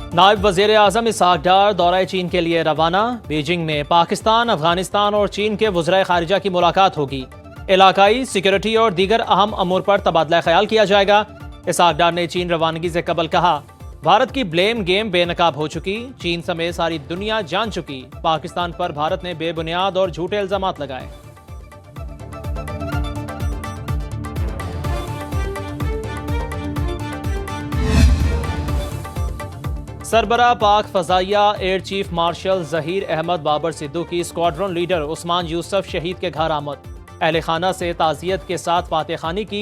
नायब वज़ीर आज़म इसहाक डार दौरा चीन के लिए रवाना। बीजिंग में पाकिस्तान, अफगानिस्तान और चीन के वज़राए ख़ारिजा की मुलाकात होगी। इलाकाई सिक्योरिटी और दीगर अहम अमूर पर तबादला ख्याल किया जाएगा। इसहाक डार ने चीन रवानगी से कबल कहा, भारत की ब्लेम गेम बेनकाब हो चुकी, चीन समेत सारी दुनिया जान चुकी, पाकिस्तान पर भारत ने बेबुनियाद और झूठे इल्जामात लगाए। सरबरा पाक फजाइया air chief marshal Zaheer Ahmed Babar Sidhu की स्क्वाड्रन लीडर उस्मान यूसुफ शहीद के घर आमद। अहले खाना से ताज़ियत के साथ फातह खानी की।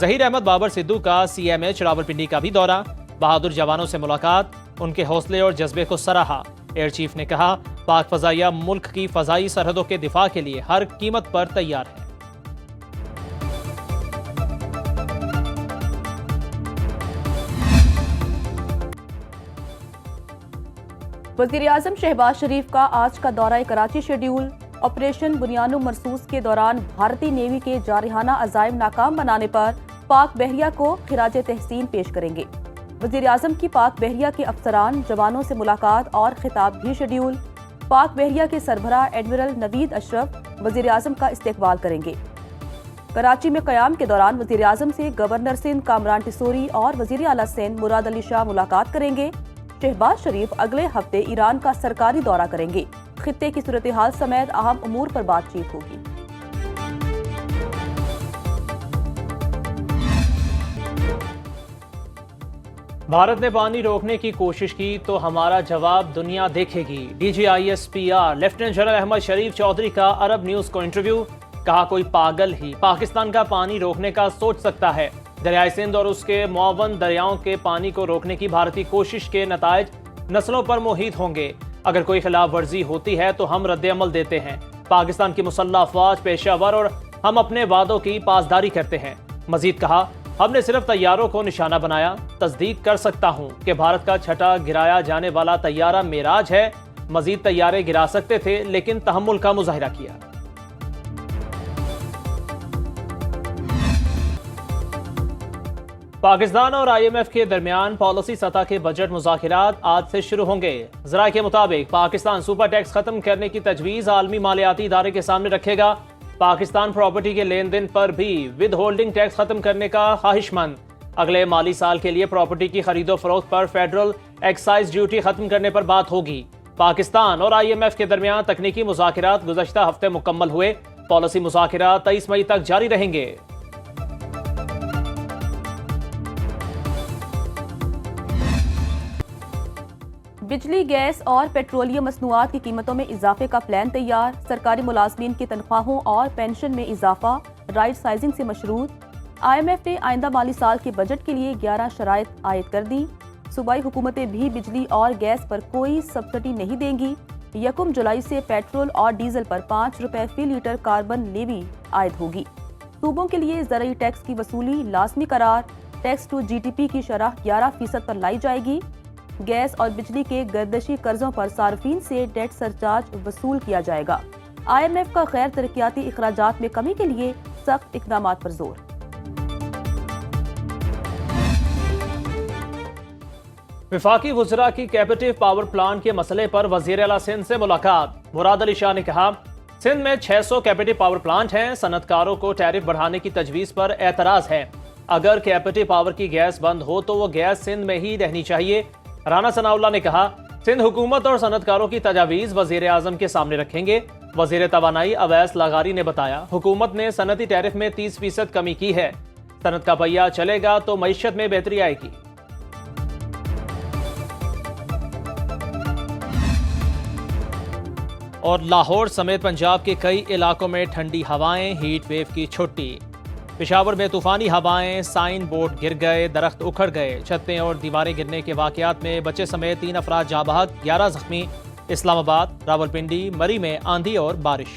जहीर अहमद बाबर सिद्दू का CMH रावलपिंडी का भी दौरा। बहादुर जवानों से मुलाकात, उनके हौसले और जज्बे को सराहा। एयर चीफ ने कहा, पाक फजाइया मुल्क की फजाई सरहदों के दिफा के लिए हर कीमत पर तैयार है। वज़ीर-ए-आज़म शहबाज शरीफ का आज का दौरा कराची शेड्यूल। ऑपरेशन बुनियानो मरसूस के दौरान भारतीय नेवी के जारहाना अज़ाइम नाकाम बनाने पर पाक बहरिया को खिराज तहसीन पेश करेंगे। वज़ीर-ए-आज़म की पाक बहरिया के अफसरान जवानों से मुलाकात और खिताब भी शेड्यूल। पाक बहरिया के सरबरा एडमिरल नवीद अशरफ वज़ीर-ए-आज़म का इस्तकबाल करेंगे। कराची में क़याम के दौरान वज़ीर-ए-आज़म से गवर्नर सिंध कामरान टिसोरी और वज़ीर आला सिंध मुराद अली शाह मुलाकात करेंगे। शहबाज शरीफ अगले हफ्ते ईरान का सरकारी दौरा करेंगे। खित्ते की सूरत हाल समेत अहम उमूर पर बातचीत होगी। भारत ने पानी रोकने की कोशिश की तो हमारा जवाब दुनिया देखेगी। DGISPR लेफ्टिनेंट जनरल अहमद शरीफ चौधरी का अरब न्यूज को इंटरव्यू। कहा, कोई पागल ही पाकिस्तान का पानी रोकने का सोच सकता है। दरियाई सिंध और उसके मुआवन दरियाओं के पानी को रोकने की भारतीय कोशिश के नतायज नस्लों पर मुहित होंगे। अगर कोई खिलाफ वर्जी होती है तो हम रद्द अमल देते हैं। पाकिस्तान की मुसल्लह अफवाज पेशावर और हम अपने वादों की पासदारी करते हैं। मजीद कहा, हमने सिर्फ तैयारों को निशाना बनाया। तस्दीक कर सकता हूं कि भारत का छठा गिराया जाने वाला तैयारा मेराज है। मजीद तैयारे गिरा सकते थे लेकिन तहम्मुल का मुजाहिरा किया। पाकिस्तान और IMF के दरमियान पॉलिसी सतह के बजट मुज़ाकिरात आज से शुरू होंगे। ज़राए के मुताबिक पाकिस्तान सुपर टैक्स खत्म करने की तजवीज़ आलमी मालियाती इदारे के सामने रखेगा। पाकिस्तान प्रॉपर्टी के लेन देन पर भी विद होल्डिंग टैक्स खत्म करने का ख्वाहिशमंद। अगले माली साल के लिए प्रॉपर्टी की खरीदो फरोख्त पर फेडरल एक्साइज ड्यूटी खत्म करने पर बात होगी। पाकिस्तान और IMF के दरमियान तकनीकी मुज़ाकिरात गुज़श्ता हफ्ते मुकम्मल हुए। पॉलिसी मुज़ाकिरात 23 मई तक जारी रहेंगे। बिजली, गैस और पेट्रोलियम मसनूआत की कीमतों में इजाफे का प्लान तैयार। सरकारी मुलाजमीन की तनख्वाहों और पेंशन में इजाफा राइट साइजिंग से मशरूत। IMF ने आइंदा माली साल के बजट के लिए 11 शराइत आयद कर दी। सूबाई हुकूमतें भी बिजली और गैस पर कोई सब्सिडी नहीं देंगी। 1 जुलाई से पेट्रोल और डीजल पर 5 रुपए फी लीटर कार्बन लेवी आयद होगी। सूबों के लिए ज़रूरी टैक्स की वसूली लाजमी करार। टैक्स टू GDP की शरह 11% पर लाई जाएगी। गैस और बिजली के गर्दशी कर्जों पर सार्फिन से डेट सरचार्ज वसूल किया जाएगा। IMF का गैर तरक्याती इखराजात में कमी के लिए सख्त इकदाम पर जोर। वफाकी वज़रा की कैपेटिव पावर प्लांट के मसले पर वज़ीर आला सिंध से मुलाकात। मुराद अली शाह ने कहा, सिंध में 600 कैपेटिव पावर प्लांट हैं। सनतकारों को टैरिफ बढ़ाने की तजवीज़ पर एतराज़ है। अगर कैपेटिव पावर की गैस बंद हो तो वो गैस सिंध में ही रहनी चाहिए। राना सनाउल्लाह ने कहा, सिंध हुकूमत और सनतकारों की तजावीज़ वज़ीर आज़म के सामने रखेंगे। वज़ीर तवानाई अवैस लगारी ने बताया, हुकूमत ने सनती टैरिफ में 30% कमी की है। सनत का पहिया चलेगा तो मईशत में बेहतरी आएगी। और लाहौर समेत पंजाब के कई इलाकों में ठंडी हवाएं, हीट वेव की छुट्टी। पेशावर में तूफानी हवाएं, साइन बोर्ड गिर गए, दरख्त उखड़ गए, छतें और दीवारें गिरने के वाकयात में बच्चे समेत 3 अफराद जाँ बहक, 11 जख्मी। इस्लामाबाद, रावलपिंडी, मरी में आंधी और बारिश।